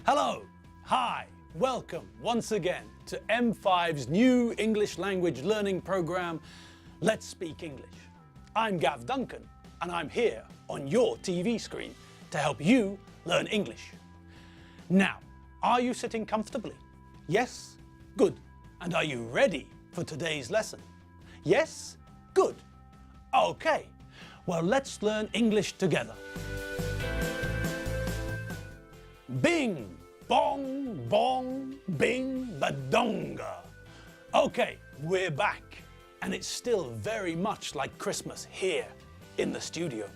Hello, hi, welcome once again to M5's new English language learning program, Let's Speak English. I'm Gav Duncan and I'm here on your TV screen to help you learn English. Now, are you sitting comfortably? Yes? Good. And are you ready for today's lesson? Yes? Good. Okay, well let's learn English together. Bing, bong, bong, bing, badonga. Okay, we're back, and it's still very much like Christmas here in the studio.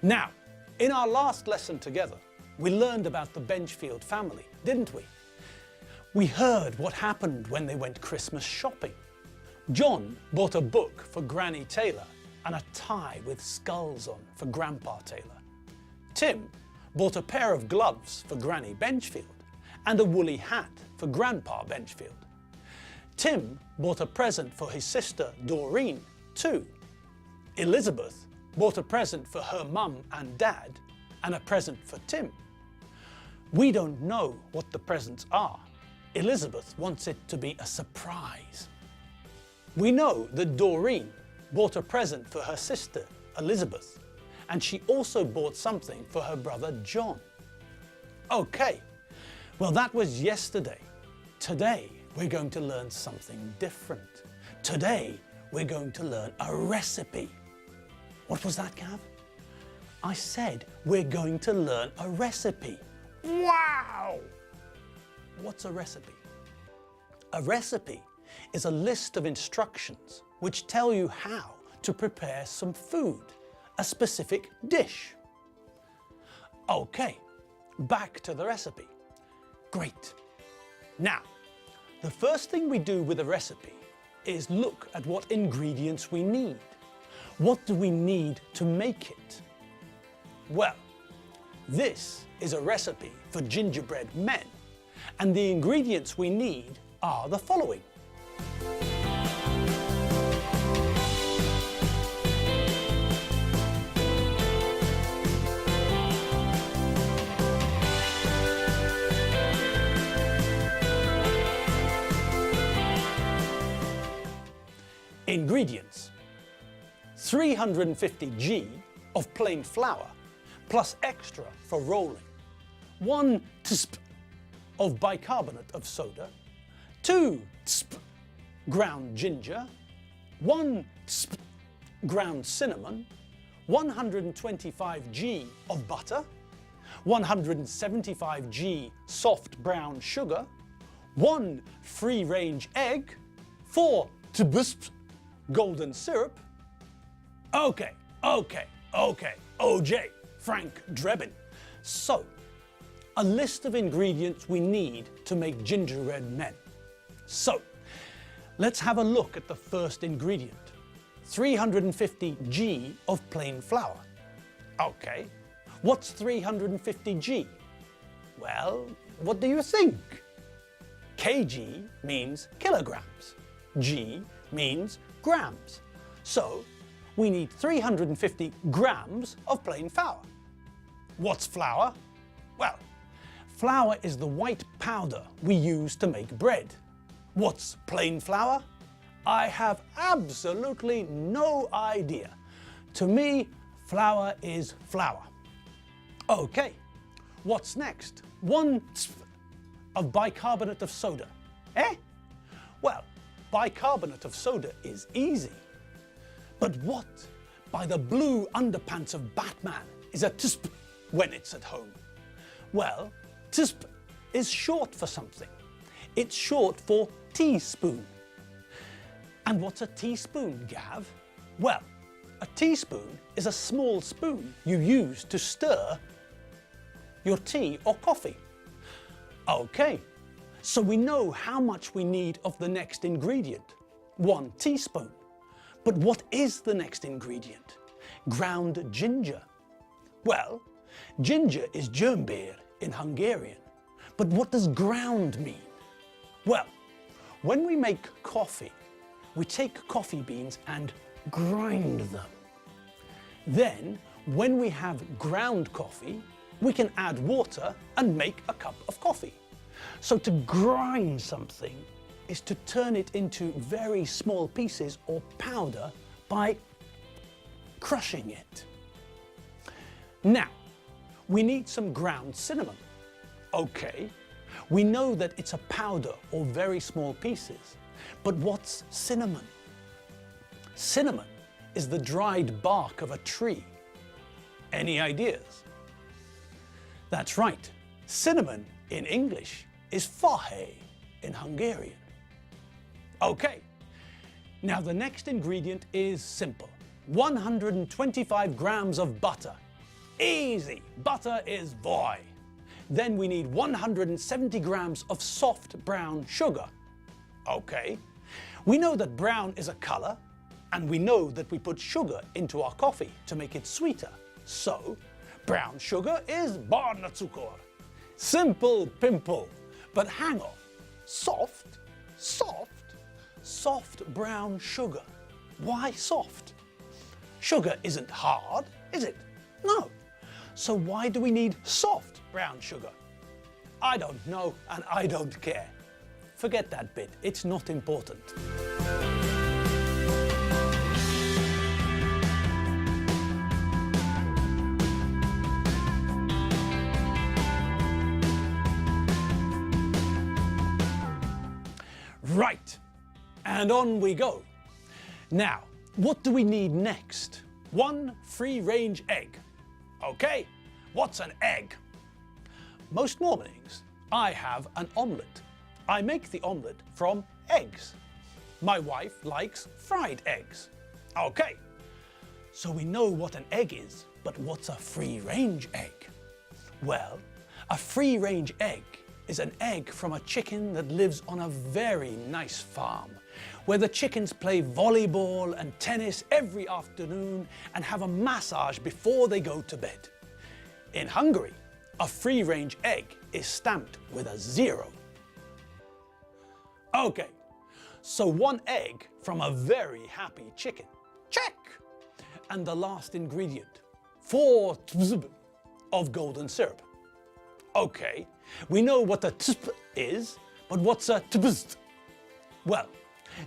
Now, in our last lesson together, we learned about the Benchfield family, didn't we? We heard what happened when they went Christmas shopping. John bought a book for Granny Taylor and a tie with skulls on for Grandpa Taylor. Tim bought a pair of gloves for Granny Benchfield and a woolly hat for Grandpa Benchfield. Tim bought a present for his sister Doreen too. Elizabeth bought a present for her mum and dad and a present for Tim. We don't know what the presents are. Elizabeth wants it to be a surprise. We know that Doreen bought a present for her sister Elizabeth, and she also bought something for her brother John. Okay, well that was yesterday. Today we're going to learn something different. Today we're going to learn a recipe. What was that, Gav? I said we're going to learn a recipe. Wow! What's a recipe? A recipe is a list of instructions which tell you how to prepare some food, a specific dish. Okay, back to the recipe. Great. Now, the first thing we do with a recipe is look at what ingredients we need. What do we need to make it? Well, this is a recipe for gingerbread men, and the ingredients we need are the following. Ingredients: 350 g of plain flour plus extra for rolling, 1 tsp of bicarbonate of soda, 2 tsp ground ginger, 1 tsp ground cinnamon, 125 g of butter, 175 g soft brown sugar, 1 free-range egg, 4 tablespoons golden syrup. Okay, OJ, Frank Drebin. So, a list of ingredients we need to make gingerbread men. So, let's have a look at the first ingredient. 350 g of plain flour. Okay, what's 350 g? Well, what do you think? kg means kilograms. G means grams. So, we need 350 grams of plain flour. What's flour? Well, flour is the white powder we use to make bread. What's plain flour? I have absolutely no idea. To me, flour is flour. Okay, what's next? 1 tsp of bicarbonate of soda. Eh? Well, bicarbonate of soda is easy. But what by the blue underpants of Batman is a tsp when it's at home? Well, tsp is short for something. It's short for teaspoon. And what's a teaspoon, Gav? Well, a teaspoon is a small spoon you use to stir your tea or coffee. Okay, so we know how much we need of the next ingredient, 1 teaspoon. But what is the next ingredient? Ground ginger. Well, ginger is Gyömbér in Hungarian. But what does ground mean? Well, when we make coffee, we take coffee beans and grind them. Then, when we have ground coffee, we can add water and make a cup of coffee. So to grind something is to turn it into very small pieces or powder by crushing it. Now, we need some ground cinnamon. Okay, we know that it's a powder or very small pieces, but what's cinnamon? Cinnamon is the dried bark of a tree. Any ideas? That's right, cinnamon in English is fahe in Hungarian. Okay, now the next ingredient is simple. 125 grams of butter. Easy, butter is voy. Then we need 170 grams of soft brown sugar. Okay, we know that brown is a color, and we know that we put sugar into our coffee to make it sweeter. So, brown sugar is barna cukor. Simple pimple. But hang on, soft brown sugar. Why soft? Sugar isn't hard, is it? No. So why do we need soft brown sugar? I don't know and I don't care. Forget that bit, it's not important. Right, and on we go. Now, what do we need next? One free-range egg. Okay, what's an egg? Most mornings, I have an omelette. I make the omelette from eggs. My wife likes fried eggs. Okay, so we know what an egg is, but what's a free-range egg? Well, a free-range egg is an egg from a chicken that lives on a very nice farm, where the chickens play volleyball and tennis every afternoon and have a massage before they go to bed. In Hungary, a free-range egg is stamped with a 0. Okay, so one egg from a very happy chicken. Check! And the last ingredient, 4 tbzb of golden syrup. Okay, we know what a tsp is, but what's a tbzt? Well,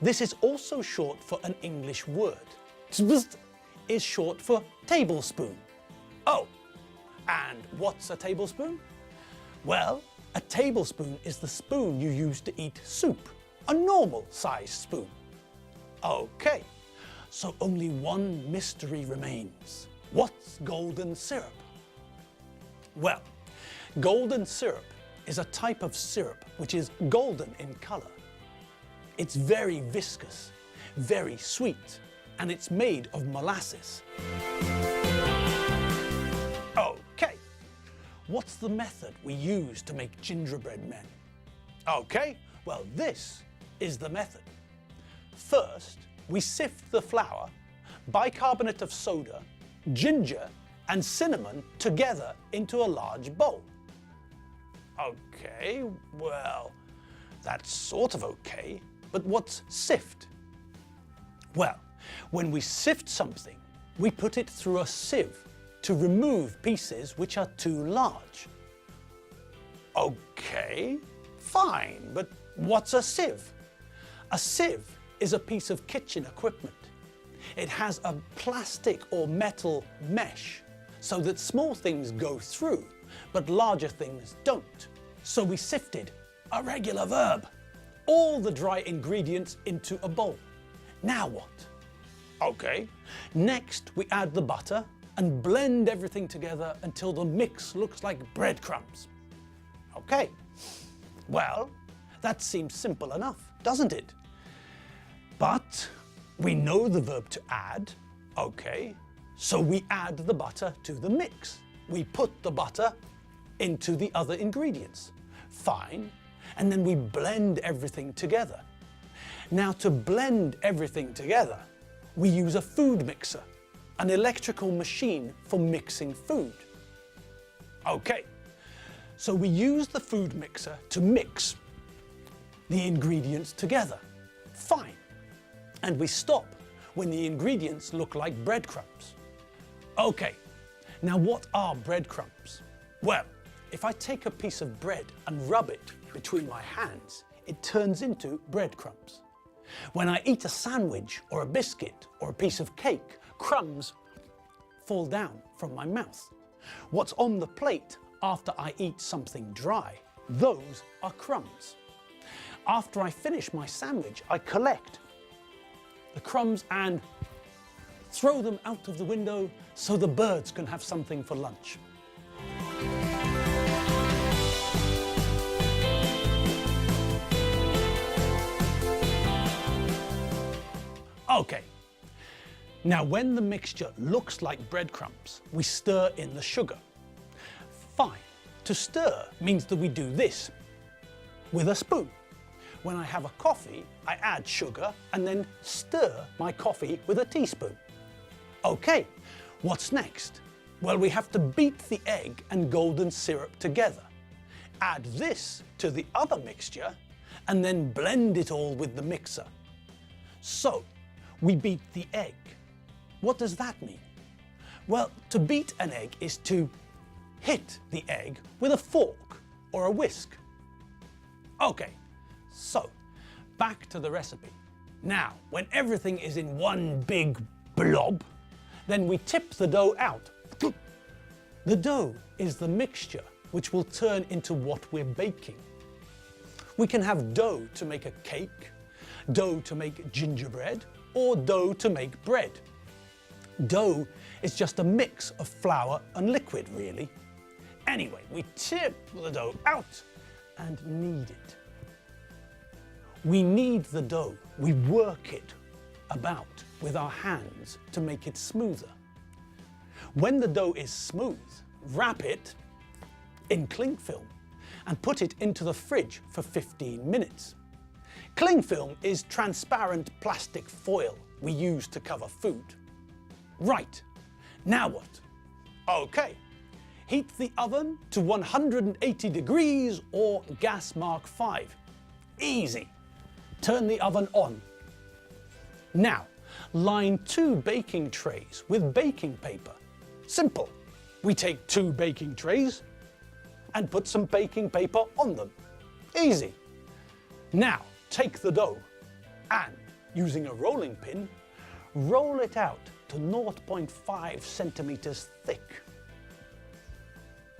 this is also short for an English word. Tbzt is short for tablespoon. Oh, and what's a tablespoon? Well, a tablespoon is the spoon you use to eat soup, a normal sized spoon. Okay, so only one mystery remains. What's golden syrup? Well, golden syrup is a type of syrup which is golden in color. It's very viscous, very sweet, and it's made of molasses. Okay, what's the method we use to make gingerbread men? Okay, well this is the method. First, we sift the flour, bicarbonate of soda, ginger, and cinnamon together into a large bowl. Okay, well, that's sort of okay, but what's sift? Well, when we sift something, we put it through a sieve to remove pieces which are too large. Okay, fine, but what's a sieve? A sieve is a piece of kitchen equipment. It has a plastic or metal mesh so that small things go through, but larger things don't. So we sifted, a regular verb, all the dry ingredients into a bowl. Now what? Okay, next we add the butter and blend everything together until the mix looks like breadcrumbs. Okay, well, that seems simple enough, doesn't it? But we know the verb to add, okay, so we add the butter to the mix. We put the butter into the other ingredients. Fine, and then we blend everything together. Now to blend everything together, we use a food mixer, an electrical machine for mixing food. Okay, so we use the food mixer to mix the ingredients together. Fine, and we stop when the ingredients look like breadcrumbs. Okay, now what are breadcrumbs? Well, if I take a piece of bread and rub it between my hands, it turns into breadcrumbs. When I eat a sandwich or a biscuit or a piece of cake, crumbs fall down from my mouth. What's on the plate after I eat something dry, those are crumbs. After I finish my sandwich, I collect the crumbs and throw them out of the window so the birds can have something for lunch. Okay, now when the mixture looks like breadcrumbs, we stir in the sugar. Fine, to stir means that we do this with a spoon. When I have a coffee, I add sugar and then stir my coffee with a teaspoon. Okay, what's next? Well, we have to beat the egg and golden syrup together. Add this to the other mixture and then blend it all with the mixer. So, we beat the egg. What does that mean? Well, to beat an egg is to hit the egg with a fork or a whisk. Okay, so back to the recipe. Now, when everything is in one big blob, then we tip the dough out. The dough is the mixture which will turn into what we're baking. We can have dough to make a cake, dough to make gingerbread, or dough to make bread. Dough is just a mix of flour and liquid, really. Anyway, we tip the dough out and knead it. We knead the dough, we work it about with our hands to make it smoother. When the dough is smooth, wrap it in cling film and put it into the fridge for 15 minutes. Cling film is transparent plastic foil we use to cover food. Right, now what? Okay, heat the oven to 180 degrees or gas mark 5. Easy. Turn the oven on. Now, line 2 baking trays with baking paper. Simple. We take 2 baking trays and put some baking paper on them. Easy. Now, take the dough and, using a rolling pin, roll it out to 0.5 centimeters thick.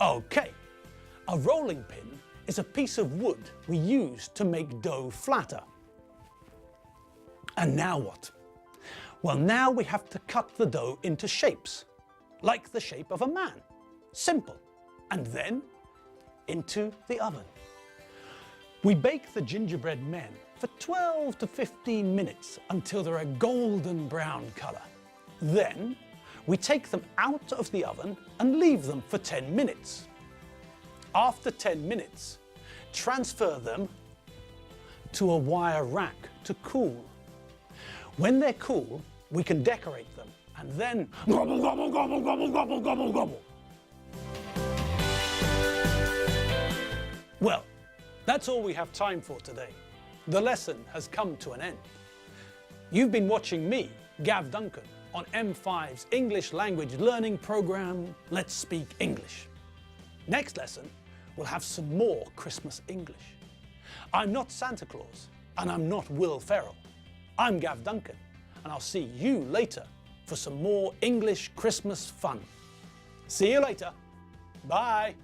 Okay, a rolling pin is a piece of wood we use to make dough flatter. And now what? Well, now we have to cut the dough into shapes, like the shape of a man. Simple. And then into the oven. We bake the gingerbread men for 12 to 15 minutes until they're a golden brown colour. Then we take them out of the oven and leave them for 10 minutes. After 10 minutes, transfer them to a wire rack to cool. When they're cool, we can decorate them and then gobble, gobble, gobble, gobble, gobble, gobble, gobble. Well, that's all we have time for today. The lesson has come to an end. You've been watching me, Gav Duncan, on M5's English language learning program, Let's Speak English. Next lesson, we'll have some more Christmas English. I'm not Santa Claus, and I'm not Will Ferrell. I'm Gav Duncan, and I'll see you later for some more English Christmas fun. See you later. Bye.